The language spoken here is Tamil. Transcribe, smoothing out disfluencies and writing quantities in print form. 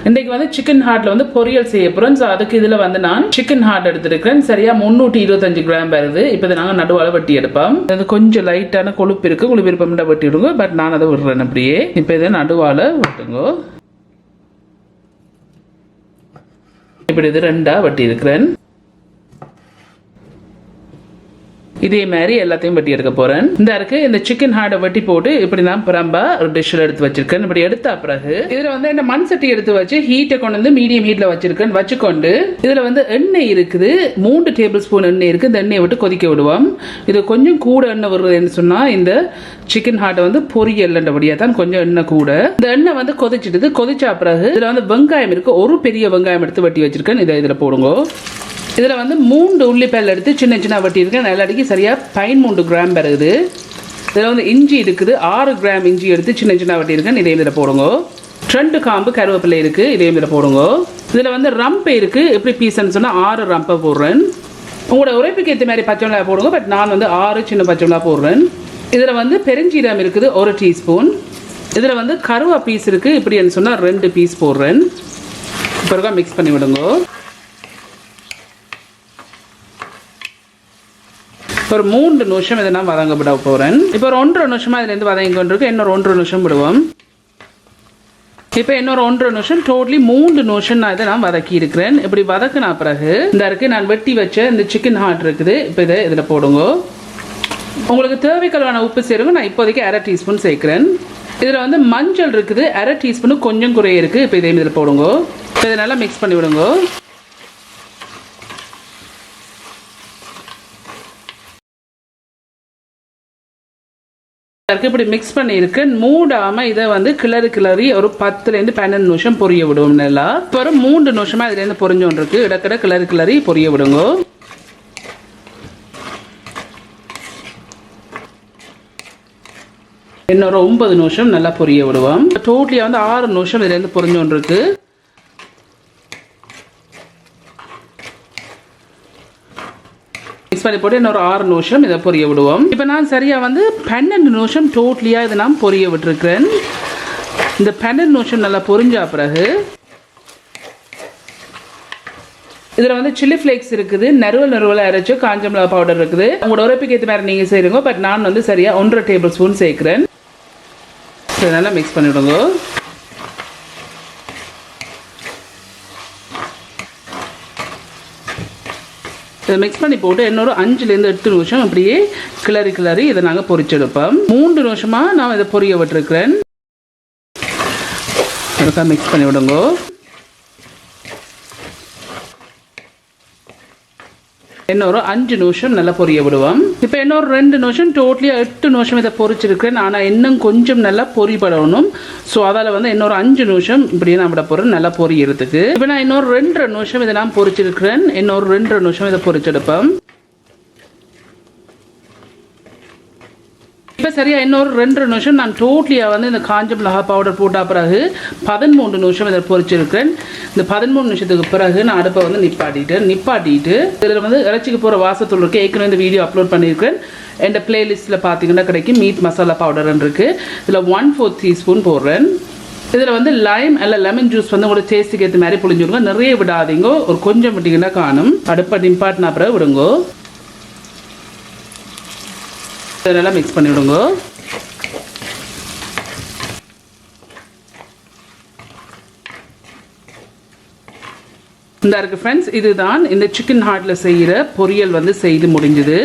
இன்றைக்கு வந்து சிக்கன் ஹார்ட்ல வந்து பொரியல் செய்ய போறோம். ஸோ அதுக்கு இதில் வந்து நான் சிக்கன் ஹார்ட் எடுத்துருக்கேன். சரியா 325 கிராம் வருது. இப்போ இதை நாங்கள் நடுவால வெட்டி எடுப்போம். அது கொஞ்சம் லைட்டான கொழுப்பு இருக்கு, கொழுப்பு விருப்பம் வெட்டி விடுங்க. பட் நான் அதை விடுறேன் அப்படியே. இப்போ இதை நடுவால வெட்டுங்க. இப்படி இது ரெண்டா வெட்டி இருக்கிறேன். இதே மாதிரி எல்லாத்தையும் வெட்டி எடுக்க போறேன். இந்த இருக்கு இந்த சிக்கன் ஹார்டை வெட்டி போட்டு இப்படி நான் பிரம்பா ஒரு டிஷ்ல எடுத்து வச்சிருக்கேன். இப்படி எடுத்த பிறகு இதுல வந்து இந்த மண் சட்டி எடுத்து வச்சு ஹீட்டை கொண்டு வந்து மீடியம் ஹீட்ல வச்சிருக்கேன். வச்சுக்கொண்டு இதுல வந்து எண்ணெய் இருக்குது, 3 டேபிள் ஸ்பூன் எண்ணெய் இருக்கு. இந்த எண்ணெயை விட்டு கொதிக்க விடுவோம். இது கொஞ்சம் கூட எண்ணெய் வருதுன்னு சொன்னா இந்த சிக்கன் ஹார்ட்டை வந்து பொரியல்ன்றபடியா தான் கொஞ்சம் எண்ணெய் கூட. இந்த எண்ணெய் வந்து கொதிச்சிடுது. கொதிச்சா பிறகு இதுல வந்து வெங்காயம் இருக்கு, ஒரு பெரிய வெங்காயம் எடுத்து வெட்டி வச்சிருக்கேன். இதை இதுல போடுங்க. இதில் வந்து 3 உள்ளிப்பல் எடுத்து சின்ன சின்ன வெட்டியிருக்கேன். நல்லடிக்கு சரியாக 13 கிராம் வருது. இதில் வந்து இஞ்சி இருக்குது, 6 கிராம் இஞ்சி எடுத்து சின்ன சின்ன வெட்டியிருக்கேன். இதையும் இதில் போடுங்க. 2 காம்பு கருவேப்பிலை இருக்குது, இதையும் இதில் போடுங்க. இதில் வந்து ரம்பை இருக்குது, எப்படி பீஸ்ன்னு சொன்னால் 6 ரம்பை போடுறேன். உங்களோட உரைப்புக்கு ஏற்ற மாதிரி பச்சை மிளகாய் போடுங்க. பட் நான் வந்து 6 சின்ன பச்சை மிளகாய் போடுறேன். இதில் வந்து பெருஞ்சீரகம் இருக்குது, 1 டீஸ்பூன். இதில் வந்து கருவா பீஸ் இருக்குது, இப்படின்னு சொன்னால் 2 பீஸ் போடுறேன். பிறகு மிக்ஸ் பண்ணி விடுங்க. ஒரு 3 நிமிஷம் இதை நான் வதங்க விட போகிறேன். இப்போ ஒரு 1.5 நிமிஷமாக இதுலேருந்து வதங்கி கொண்டிருக்கு. இன்னொரு 1.5 நிமிஷம் விடுவோம். இப்போ இன்னொரு 1.5 நிமிஷம், டோட்டலி 3 நிமிஷம் நான் இதை நான் வதக்கி இருக்கிறேன். இப்படி வதக்கினா பிறகு இந்த இருக்கு நான் வெட்டி வச்ச இந்த சிக்கன் ஹார்ட் இருக்குது. இப்போ இதை இதில் போடுங்க. உங்களுக்கு தேவைக்களான உப்பு சேருங்க. நான் இப்போதைக்கு 1/2 டீஸ்பூன் சேர்க்கிறேன். இதில் வந்து மஞ்சள் இருக்குது, 1/2 டீஸ்பூனு கொஞ்சம் குறைய இருக்குது. இப்போ இதையும் இதில் போடுங்க. இப்போ இதை நல்லா மிக்ஸ் பண்ணி விடுங்க. இப்படி மிக்ஸ் பண்ணியிருக்கேன். மூடாம இதை வந்து கிளறி ஒரு 10லேருந்து 12 நிமிஷம் பொரிய விடுவோம். நல்லா ஒரு 3 நிமிஷமா இதுலேருந்து பொரிஞ்சோன்னு இருக்கு. இடக்கிட கிளறி பொரிய விடுங்க. இன்னொரு 9 நிமிஷம் நல்லா பொரிய விடுவோம். டோட்டலியா வந்து 6 நிமிஷம் இதுலேருந்து பொரிஞ்சோன்னு இருக்கு. பண்ணி போட்டு இன்னொரு 6 நிமிஷம் இதை பொரிய விடுவோம். இப்போ நான் சரியா வந்து 12 நிமிஷம் டோட்டலியா இதை நான் பொரிய விட்டுருக்கிறேன். இந்த 12 நிமிஷம் நல்லா பொரிஞ்சா பிறகு இதில் வந்து சில்லி ஃப்ளேக்ஸ் இருக்குது, நறுவல் அரைச்சு காஞ்ச மிளகாய் பவுடர் இருக்குது. உங்களோட உரைப்புக்கு ஏற்ற மாதிரி நீங்கள் செய்யுங்க. பட் நான் வந்து சரியா 1.5 டேபிள் ஸ்பூன் சேர்க்கிறேன். நல்லா மிக்ஸ் பண்ணிவிடுங்க. இதை மிக்ஸ் பண்ணி போட்டு இன்னொரு 5லேருந்து 8 நிமிஷம் அப்படியே கிளறி இதை நாங்கள் பொரிச்செடுப்போம். 3 நிமிஷமாக நான் இதை பொரிய விட்டுருக்கிறேன். மிக்ஸ் பண்ணி விடுங்க. இன்னொரு 5 நிமிஷம் நல்லா பொரிய விடுவோம். இப்போ இன்னொரு 2 நிமிஷம், டோட்டலியா 8 நிமிஷம் இதை பொரிச்சிருக்கிறேன். ஆனால் இன்னும் கொஞ்சம் நல்லா பொரிப்படணும். ஸோ அதால் வந்து இன்னொரு 5 நிமிஷம் இப்படியே நான் விட போகிறேன் நல்லா பொரியறதுக்கு. இப்போ நான் இன்னொரு 2.5 நிமிஷம் இதை நான் பொரிச்சிருக்கிறேன். இன்னொரு 2.5 நிமிஷம் இதை பொரிச்செடுப்பேன். இப்போ சரியா இன்னொரு 2 நிமிஷம் நான் டோட்டலியா வந்து இந்த காஞ்ச மிளகாய் பவுடர் போட்ட பிறகு 13 நிமிஷம் இதை பொரிச்சிருக்கிறேன். இந்த 13 நிமிஷத்துக்கு பிறகு நான் அடுப்பை வந்து நிப்பாட்டிட்டு இதில் வந்து இறைச்சிக்கு போகிற வாசத்தூள் இருக்கு. ஏற்கனவே இந்த வீடியோ அப்லோட் பண்ணியிருக்கேன். என் பிளேலிஸ்ட்டில் பார்த்தீங்கன்னா கிடைக்கும். மீட் மசாலா பவுடர் இருக்கு. இதில் 1/4 டீஸ்பூன் போடுறேன். இதில் வந்து லைம் அல்ல லெமன் ஜூஸ் வந்து உங்களோட டேஸ்ட்டுக்கு ஏற்ற மாதிரி புளிஞ்சுடுங்க. நிறைய விடாதீங்க, ஒரு கொஞ்சம் விட்டீங்கன்னா காணும். அடுப்பை நிப்பாட்டினா பிறகு விடுங்க. இதெல்லாம் மிக்ஸ் பண்ணி விடுங்க. இந்த இருக்கு ஃப்ரெண்ட்ஸ், இதுதான் இந்த சிக்கன் ஹார்ட்ல செய்கிற பொரியல் வந்து செய்து முடிஞ்சுது.